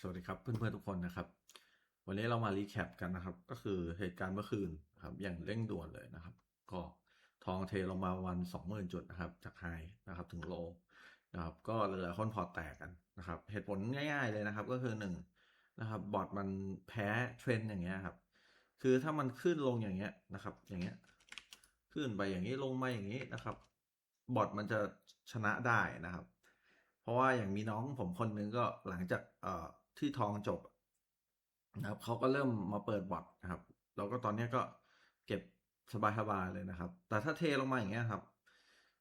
สวัสดีครับเพื่อนๆทุกคนนะครับวันนี้เรามารีแคปกันนะครับก็คือเหตุการณ์เมื่อคืนนะครับอย่างเร่งด่วนเลยนะครับก็ทองเทลงมาวัน20,000จุดนะครับจากไฮนะครับถึงโลนะครับก็หลายๆคนพอร์ตแตกกันนะครับเหตุผลง่ายๆเลยนะครับก็คือหนึ่งนะครับบอทมันแพ้เทรนด์อย่างเงี้ยครับคือถ้ามันขึ้นลงอย่างเงี้ยนะครับอย่างเงี้ยขึ้นไปอย่างนี้ลงมาอย่างนี้นะครับบอทมันจะชนะได้นะครับ เพราะว่าอย่างมีน้องผมคนนึงก็หลังจากที่ทองจบนะครับเขาก็เริ่มมาเปิดบอทนะครับแล้วก็ตอนนี้ก็เก็บสบายๆเลยนะครับแต่ถ้าเทลงมาอย่างเงี้ยครับ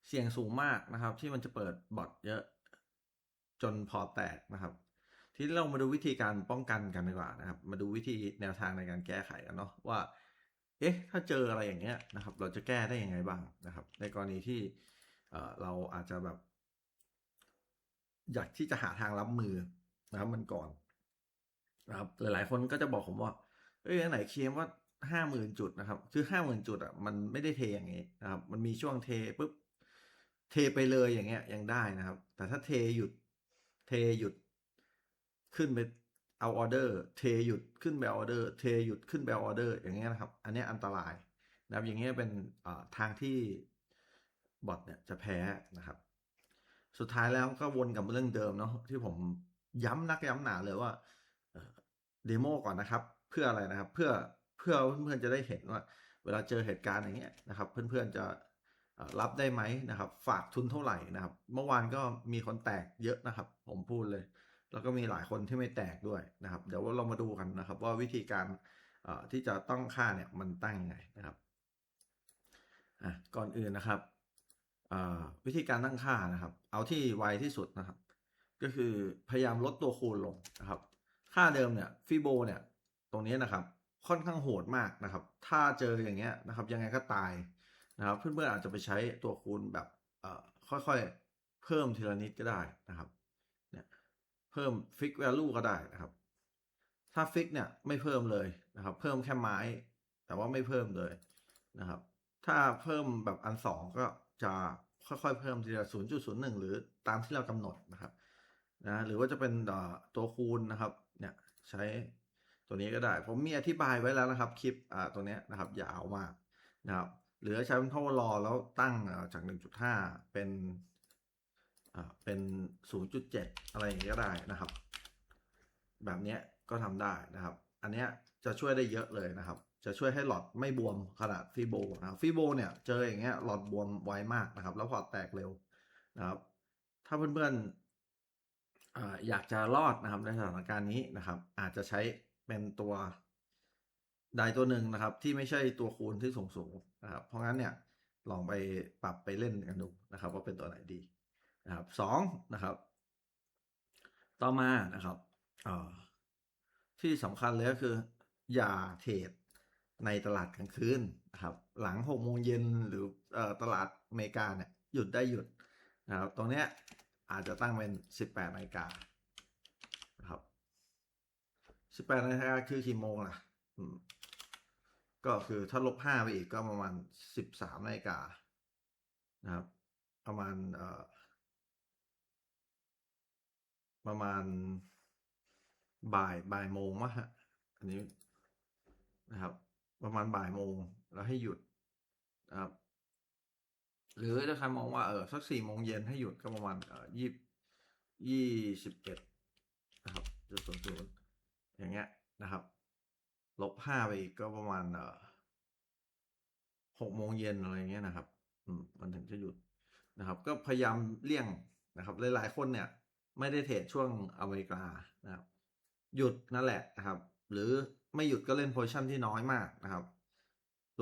เสี่ยงสูงมากนะครับที่มันจะเปิดบอทเยอะจนพอร์ตแตกนะครับทีนี้เรามาดูวิธีการป้องกันกันดีกว่านะครับมาดูวิธีแนวทางในการแก้ไขกันเนาะว่าเอ๊ะถ้าเจออะไรอย่างเงี้ยนะครับเราจะแก้ได้ยังไงบ้างนะครับในกรณีที่เราอาจจะแบบ อยากที่จะหาทางรับมือนะครับมันก่อนนะครับหลายๆคนก็จะบอกผมว่าเอ้ยอันไหนเคลมว่า50,000 จุดนะครับคือ50,000 จุดอ่ะมันไม่ได้เทอย่างนี้นะครับมันมีช่วงเทปุ๊บเทไปเลยอย่างเงี้ยยังได้นะครับแต่ถ้าเทหยุดเทหยุดขึ้นไปเอาออเดอร์เทหยุดขึ้นไปเอาออเดอร์เทหยุดขึ้นไปเอาออเดอร์อย่างเงี้ยนะครับอันนี้อันตรายนะครับอย่างเงี้ยเป็นทางที่บอทเนี่ยจะแพ้นะครับ สุดท้ายแล้วก็วนกับเรื่องเดิมเนาะที่ผมย้ำนักย้ำหนาเลยว่าเดโมก่อนนะครับเพื่ออะไรนะครับเพื่อเพื่อนๆจะได้เห็นว่าเวลาเจอเหตุการณ์อย่างเงี้ยนะครับเพื่อนๆจะรับได้ไหมนะครับฝากทุนเท่าไหร่นะครับเมื่อวานก็มีคนแตกเยอะนะครับผมพูดเลยแล้วก็มีหลายคนที่ไม่แตกด้วยนะครับเดี๋ยวเรามาดูกันนะครับว่าวิธีการที่จะต้องค่าเนี่ยมันตั้งยังไงนะครับก่อนอื่นนะครับ วิธีการตั้งค่านะครับเอาที่ไวที่สุดนะครับก็คือพยายามลดตัวคูณลงนะครับค่าเดิมเนี่ยฟิโบเนี่ยตรงนี้นะครับค่อนข้างโหดมากนะครับถ้าเจออย่างเงี้ยนะครับยังไงก็ตายนะครับเพื่อนๆอาจจะไปใช้ตัวคูณแบบค่อยๆเพิ่มทีละนิดก็ได้นะครับเนี่ยเพิ่มฟิกแวลูก็ได้นะครับถ้าฟิกเนี่ยไม่เพิ่มเลยนะครับเพิ่มแค่ไม้แต่ว่าไม่เพิ่มเลยนะครับ ถ้าเพิ่มแบบอันสองก็จะค่อยๆเพิ่มทีละ0.01หรือตามที่เรากำหนดนะครับนะหรือว่าจะเป็นตัวคูณนะครับเนี่ยใช้ตัวนี้ก็ได้ผมมีอธิบายไว้แล้วนะครับคลิปตัวนี้นะครับยาวมากนะครับหรือใช้เป็น power law แล้วตั้งจาก1.5เป็น0.7อะไรอย่างนี้ก็ได้นะครับแบบนี้ก็ทำได้นะครับอันนี้จะช่วยได้เยอะเลยนะครับจะช่วยให้หลอดไม่บวมขนาดฟีโบนะครับฟีโบเนี่ยเจออย่างเงี้ยหลอดบวมไวมากนะครับแล้วพอร์ตแตกเร็วนะครับถ้าเพื่อนๆอยากจะรอดนะครับในสถานการณ์นี้นะครับอาจจะใช้เป็นตัวใดตัวหนึ่งนะครับที่ไม่ใช่ตัวคูณที่สูงนะครับเพราะงั้นเนี่ยลองไปปรับไปเล่นกันดูนะครับว่าเป็นตัวไหนดีนะครับสองนะครับต่อมานะครับเอ่อ ที่สำคัญเลยก็คืออย่าเทรดในตลาดกลางคืนนะครับหลัง6 โมงเย็นหรือตลาดอเมริกาเนี่ยหยุดได้หยุดนะครับตรงเนี้ยอาจจะตั้งเป็น18 นาฬิกานะครับ18 นาฬิกาคือกี่โมงล่ะก็คือถ้าลบ 5ไปอีกก็ประมาณ13 นาฬิกานะครับประมาณประมาณบ่ายโมงมะฮะอันนี้นะครับประมาณบ่ายโมงแล้วให้หยุดนะครับ หรือถ้าใครมองว่าสัก4 โมงเย็นให้หยุดก็ประมาณ21นะครับ0.00อย่างเงี้ยนะครับลบ 5ไปอีกก็ประมาณ6 โมงเย็นอะไรเงี้ยนะครับมันถึงจะหยุดนะครับก็พยายามเลี่ยงนะครับหลายๆคนเนี่ยไม่ได้เทรดช่วงอเมริกานะครับหยุดนั่นแหละนะครับหรือไม่หยุดก็เล่นโพซิชันที่น้อยมากนะครับ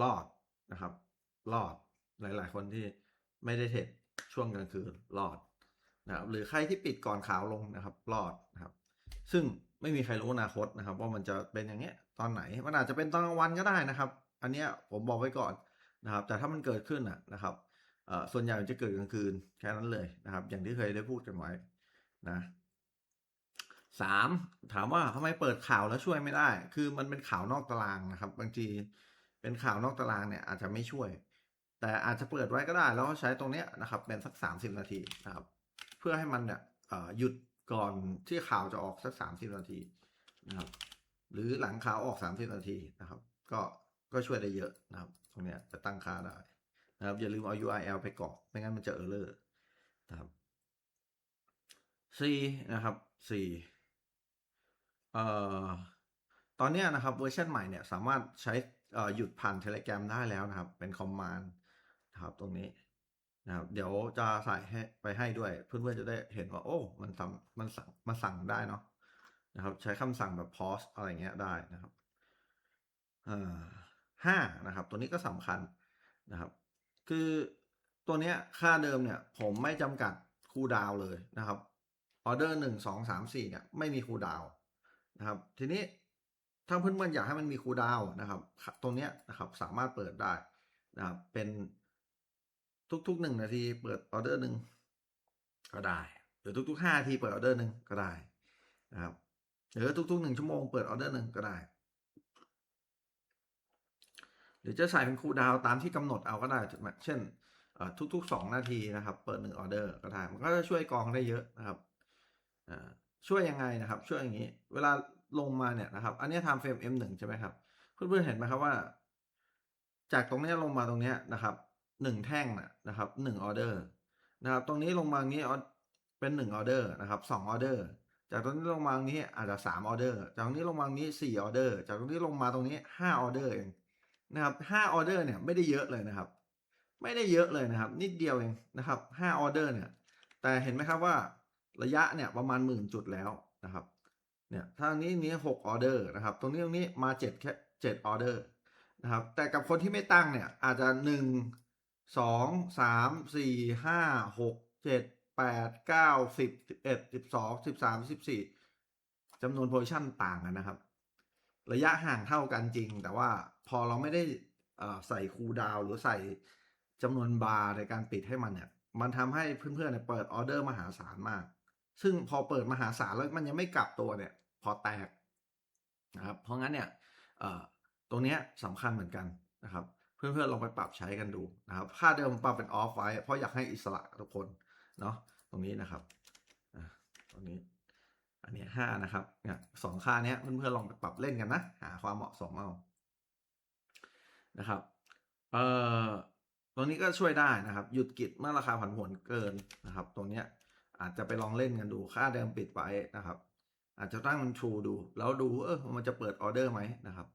รอดนะครับรอดหลายๆคนที่ไม่ได้เทรดช่วงกลางคืนรอดนะครับหรือใครที่ปิดก่อนขาวลงนะครับรอดนะครับซึ่งไม่มีใครรู้อนาคตนะครับว่ามันจะเป็นอย่างเงี้ยตอนไหนมันอาจจะเป็นตอนกลางวันก็ได้นะครับอันเนี้ยผมบอกไว้ก่อน นะครับแต่ถ้ามันเกิดขึ้นนะครับส่วนใหญ่จะเกิดกลางคืนแค่นั้นเลยนะครับอย่างที่เคยได้พูดกันไว้นะ3ถามว่าทำไมเปิดข่าวแล้วช่วยไม่ได้คือมันเป็นข่าวนอกตารางนะครับบางทีเป็นข่าวนอกตารางเนี่ยอาจจะไม่ช่วยแต่อาจจะเปิดไว้ก็ได้แล้วก็ใช้ตรงเนี้ยนะครับเป็นสัก30 นาทีนะครับเพื่อให้มันเนี่ยหยุด ก่อนที่ข่าวจะออกสัก30 นาทีนะครับหรือหลังข่าวออก30 นาทีนะครับก็ช่วยได้เยอะนะครับตรงเนี้ยจะตั้งค่าได้นะครับอย่าลืมเอา URL ไปกรอกไม่งั้นมันจะ error นะครับ C นะครับ C เอ่อตอนนี้นะครับเวอร์ชันใหม่เนี่ยสามารถใช้หยุดผ่าน Telegram ได้แล้วนะครับเป็นคอมมานด์นะครับตรงนี้นะครับเดี๋ยวจะใส่ให้ด้วยเพื่อนๆจะได้เห็นว่าโอ้มันสั่งได้เนาะนะครับใช้คำสั่งแบบ pause อะไรเงี้ยได้นะครับห้านะครับตัวนี้ก็สำคัญนะครับคือตัวเนี้ยค่าเดิมเนี่ยผมไม่จำกัดคูลดาวน์เลยนะครับออเดอร์1 2 3 4เนี่ยไม่มีคูลดาวน์นะครับทีนี้ถ้าเพื่อนๆอยากให้มันมีคูลดาวน์นะครับตรงเนี้ยนะครับสามารถเปิดได้นะครับเป็นทุกๆ1 นาทีเปิดออเดอร์หนึ่งก็ได้หรือทุกๆ5 นาทีเปิดออเดอร์หนึ่งก็ได้นะครับหรือทุกๆ1 ชั่วโมงเปิดออเดอร์หนึ่งก็ได้หรือจะใส่เป็นคูลดาวน์ตามที่กำหนดเอาก็ได้เช่นทุกๆ2 นาทีนะครับเปิด1 ออเดอร์ก็ได้มันก็จะช่วยกองได้เยอะนะครับช่วยยังไงนะครับช่วยอย่างนี้เวลาลงมาเนี่ยนะครับอันนี้ไทม์เฟรม M1 ใช่ไหมครับเพื่อนๆเห็นไหมครับว่าจากตรงนี้ลงมาตรงนี้นะครับ1 แท่งนะครับ1 ออเดอร์นะครับตรงนี้ลงมาอย่างนี้เป็น1 ออเดอร์นะครับ2 ออเดอร์จากตรงนี้ลงมาตรงนี้อาจจะ3 ออเดอร์จากตรงนี้ลงมาตรงนี้4 ออเดอร์จากตรงนี้ลงมาตรงนี้5 ออเดอร์เองนะครับ5 ออเดอร์เนี่ยไม่ได้เยอะเลยนะครับไม่ได้เยอะเลยนะครับนิดเดียวเองนะครับ5 ออเดอร์เนี่ยแต่เห็นไหมครับว่าระยะเนี่ยประมาณ10,000 จุดแล้วนะครับเนี่ยทางนี้6 ออเดอร์นะครับตรงนี้มา7 ออเดอร์นะครับแต่กับคนที่ไม่ตั้งเนี่ยอาจจะ1 2 3 4 5 6 7 8 9 10 11 12 13 14จำนวนโพซิชันต่างกันนะครับระยะห่างเท่ากันจริงแต่ว่าพอเราไม่ได้ใส่คูลดาวน์หรือใส่จำนวนบาร์ในการปิดให้มันเนี่ยมันทำให้เพื่อนๆเนี่ยเปิดออเดอร์มหาศาลมากซึ่งพอเปิดมหาศาลแล้วมันยังไม่กลับตัวเนี่ยพอแตกนะครับเพราะงั้นเนี่ยตรงนี้สำคัญเหมือนกันนะครับเพื่อนๆลองไปปรับใช้กันดูนะครับค่าเดิมปรับเป็นออฟไว้เพราะอยากให้อิสระทุกคนเนาะตรงนี้นะครับตรงนี้อันนี้5นะครับเนี่ย2 ค่านี้เพื่อนๆลองไปปรับเล่นกันนะหาความเหมาะสมเอานะครับเอ่อตรงนี้ก็ช่วยได้นะครับหยุดกิจเมื่อราคาผันผวนเกินนะครับตรงนี้อาจจะไปลองเล่นกันดูค่าเดิมปิดไว้นะครับอาจจะตั้งมัน True ดูแล้วดูมันจะเปิดออเดอร์ไหมนะครับ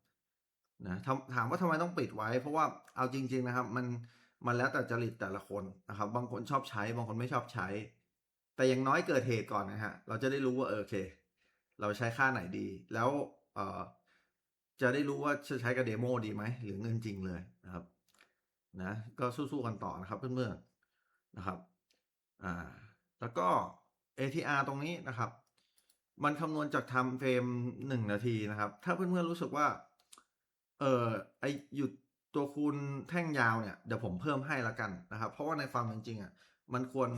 นะถามว่าทำไมต้องปิดไว้เพราะว่าเอาจริงๆนะครับมันแล้วแต่จริตแต่ละคนนะครับบางคนชอบใช้บางคนไม่ชอบใช้แต่อย่างน้อยเกิดเหตุก่อนนะฮะเราจะได้รู้ว่าโอเคเราใช้ค่าไหนดีแล้วจะได้รู้ว่าจะใช้กับเดโมดีไหมหรือเงินจริงเลยนะครับนะก็สู้ๆกันต่อนะครับเพื่อนๆนะครับอ่าแล้วก็ ATR ตรงนี้นะครับมันคำนวณจาก time frame 1 นาทีนะครับถ้าเพื่อนๆรู้สึกว่าเออไอหยุดตัวคูณแท่งยาวเนี่ยเดี๋ยวผมเพิ่มให้ละกันนะครับเพราะว่าในความเป็นจริงอ่ะมันควร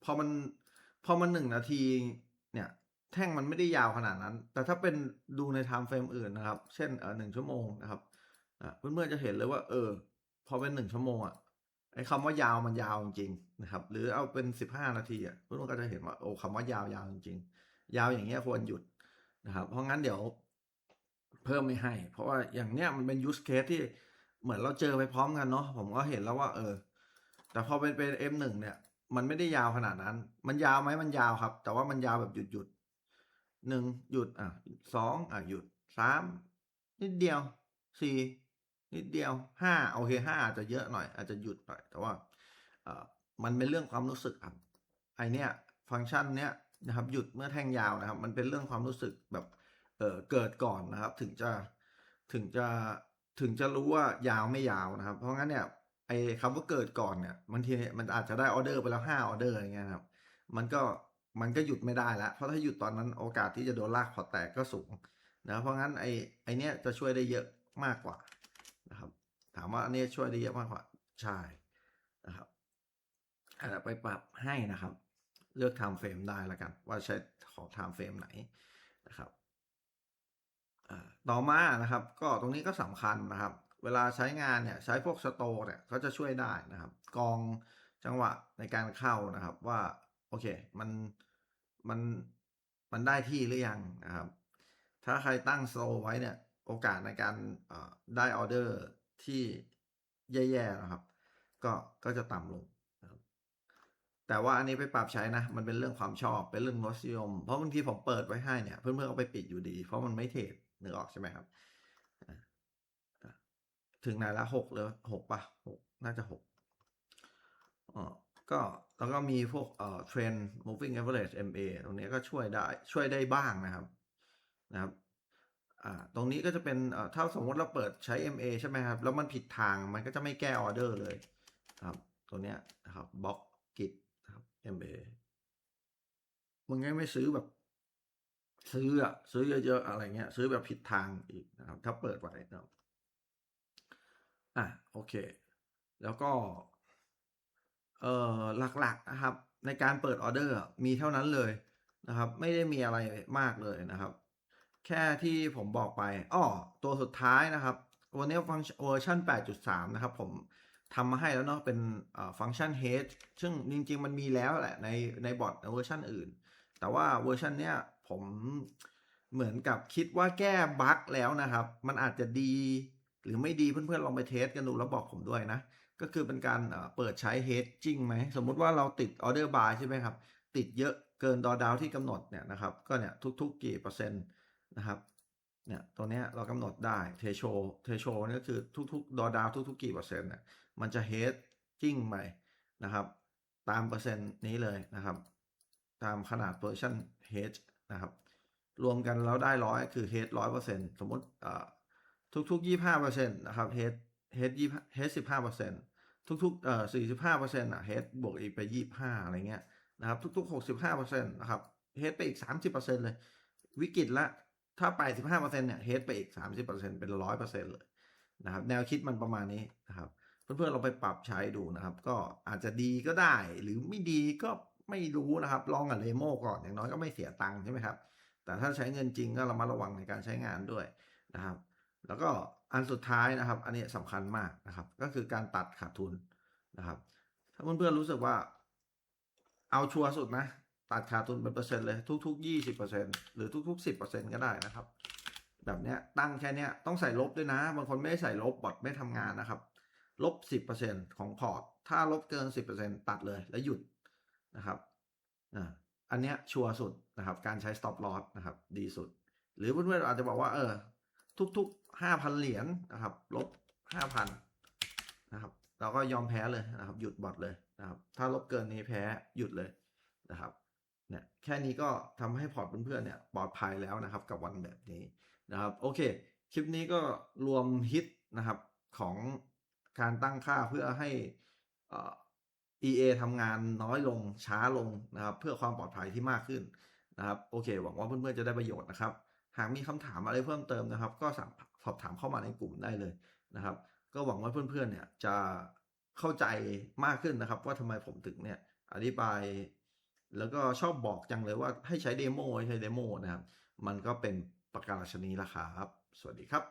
พอมัน1 นาทีเนี่ยแท่งมันไม่ได้ยาวขนาดนั้นแต่ถ้าเป็นดูใน time frame อื่นนะครับเช่น1 ชั่วโมงนะครับเพื่อนๆจะเห็นเลยว่าพอเป็น1 ชั่วโมงอ่ะไอ้คำว่ายาวมันยาวจริงๆนะครับหรือเอาเป็น15 นาทีอ่ะเพื่อนๆก็จะเห็นว่าโอ้คำว่ายาวยาวจริงๆยาวอย่างเงี้ยควรหยุดนะครับเพราะงั้นเดี๋ยวเพิ่มไม่ให้เพราะว่าอย่างเนี้ยมันเป็น use case ที่เหมือนเราเจอไปพร้อมกันเนาะผมก็เห็นแล้วว่าแต่พอเป็น M1 เนี่ยมันไม่ได้ยาวขนาดนั้นมันยาวไหมมันยาวครับแต่ว่ามันยาวแบบหยุด1หยุด2หยุด3นิดเดียว4นิดเดียว5โอเค5อาจจะเยอะหน่อยอาจจะหยุดหน่อยแต่ว่ามันเป็นเรื่องความรู้สึกครับไอเนี้ยฟังก์ชันเนี้ยนะครับหยุดเมื่อแท่งยาวนะครับมันเป็นเรื่องความรู้สึกแบบเกิดก่อนนะครับถึงจะถึงจะรู้ว่ายาวไม่ยาวนะครับเพราะงั้นเนี่ยไอ้คำว่าเกิดก่อนเนี่ยบางทีมันอาจจะได้ออเดอร์ไปแล้ว5 ออเดอร์อย่างเงี้ยครับมันก็หยุดไม่ได้แล้วเพราะถ้าหยุดตอนนั้นโอกาสที่จะโดนลากพอร์ตแตกก็สูงนะเพราะงั้นไอเนี้ยจะช่วยได้เยอะมากกว่านะครับถามว่าอันนี้ช่วยได้เยอะมากกว่าใช่นะครับอาจจะไปปรับให้นะครับเลือก time frame ได้แล้วกันว่าใช้ขอ time frame ไหนนะครับต่อมานะครับก็ตรงนี้ก็สำคัญนะครับเวลาใช้งานเนี่ยใช้พวกสโตร์เนี่ยเขาจะช่วยได้นะครับกองจังหวะในการเข้านะครับว่าโอเคมัน มันได้ที่หรือยังนะครับถ้าใครตั้งโซไว้เนี่ยโอกาสในการได้ออเดอร์ที่แย่ๆนะครับก็จะต่ำลงนะครับแต่ว่าอันนี้ไปปรับใช้นะมันเป็นเรื่องความชอบเป็นเรื่องรสนิยมเพราะบางทีผมเปิดไว้ให้เนี่ยเพื่อนๆก็ไปปิดอยู่ดีเพราะมันไม่เทรดนึกออกใช่ไหมครับถึงไหนละ6เลย6ป่ะ6น่าจะ6อ๋อก็แล้วก็มีพวกtrend moving average MA ตรงนี้ก็ช่วยได้บ้างนะครับตรงนี้ก็จะเป็นถ้าสมมติเราเปิดใช้ MA ใช่ไหมครับแล้วมันผิดทางมันก็จะไม่แก้ออเดอร์เลยครับตัวเนี้ยนะครับบล็อกกิจนะครับ MA มึงยังไม่ซื้อแบบซื้อเยอะๆอะไรเงี้ยซื้อแบบผิดทางอีกนะครับถ้าเปิดไว้นะครับโอเคแล้วก็หลักๆนะครับในการเปิดออเดอร์มีเท่านั้นเลยนะครับไม่ได้มีอะไรมากเลยนะครับแค่ที่ผมบอกไปตัวสุดท้ายนะครับวันนี้ฟังเวอร์ชัน 8.3 นะครับผมทำมาให้แล้วเนาะเป็นฟังก์ชัน Hedge ซึ่งจริงๆมันมีแล้วแหละในบอทเวอร์ชันอื่นแต่ว่าเวอร์ชันเนี้ยผมเหมือนกับคิดว่าแก้บั๊กแล้วนะครับมันอาจจะดีหรือไม่ดีเพื่อนๆลองไปเทสกันดูแล้วบอกผมด้วยนะ ก็คือเป็นการเปิดใช้ hedging ไหมสมมุติว่าเราติด order buy ใช่ไหมครับติดเยอะเกินดอดาวที่กำหนดเนี่ยนะครับก็เนี่ยทุกๆกี่เปอร์เซ็นต์นะครับเนี่ยตัวเนี้ยเรากำหนดได้ threshold นี่ก็คือทุกๆดอดาวทุกๆกี่เปอร์เซ็นต์เนี่ยมันจะ hedging ไปนะครับตามเปอร์เซ็นต์นี้เลยนะครับตามขนาด position hedge นะครับรวมกันแล้วได้ร้อยคือ hedge 100%สมมติทุกๆ25%นะครับ hedge 15%ทุกๆ45%เฮดบวกอีกไป25อะไรเงี้ยนะครับทุกๆ65%นะครับเฮดไปอีก30%เลยวิกฤตละถ้าไป15%เนี่ยเฮดไปอีก30%เป็น100%เลยนะครับแนวคิดมันประมาณนี้นะครับเพื่อนๆเราไปปรับใช้ดูนะครับก็อาจจะดีก็ได้หรือไม่ดีก็ไม่รู้นะครับลองกับเดโมก่อนอย่างน้อยก็ไม่เสียตังค์ใช่ไหมครับแต่ถ้าใช้เงินจริงก็ระมัดระวังในการใช้งานด้วยนะครับ แล้วก็อันสุดท้ายนะครับอันนี้สำคัญมากนะครับก็คือการตัดขาดทุนนะครับถ้าเพื่อนๆรู้สึกว่าเอาชัวร์สุดนะตัดขาดทุนเป็นเปอร์เซ็นต์เลยทุกๆ20%หรือทุกๆ10%ก็ได้นะครับแบบเนี้ยตั้งแค่เนี้ยต้องใส่ลบด้วยนะบางคนไม่ได้ใส่ลบบอทไม่ทำงานนะครับลบ10%ของพอร์ตถ้าลบเกิน10%ตัดเลยแล้วหยุดนะครับอันเนี้ยชัวร์สุดนะครับการใช้ stop loss นะครับดีสุดหรือเพื่อนๆอาจจะบอกว่าทุกๆ5,000เหรียญนะครับลบ 5,000นะครับเราก็ยอมแพ้เลยนะครับหยุดบอทเลยนะครับถ้าลบเกินนี้แพ้หยุดเลยนะครับเนี่ยแค่นี้ก็ทำให้พอร์ตเพื่อนๆเนี่ยปลอดภัยแล้วนะครับกับวันแบบนี้นะครับโอเคคลิปนี้ก็รวมฮิตนะครับของการตั้งค่าเพื่อให้EA ทำงานน้อยลงช้าลงนะครับเพื่อความปลอดภัยที่มากขึ้นนะครับโอเคหวังว่าเพื่อนๆจะได้ประโยชน์นะครับ หากมีคำถามอะไรเพิ่มเติมนะครับก็สอบถามเข้ามาในกลุ่มได้เลยนะครับก็หวังว่าเพื่อนๆเนี่ยจะเข้าใจมากขึ้นนะครับว่าทำไมผมถึงเนี่ยอธิบายแล้วก็ชอบบอกจังเลยว่าให้ใช้เดโมนะครับมันก็เป็นประการฉนี้ละครับสวัสดีครับ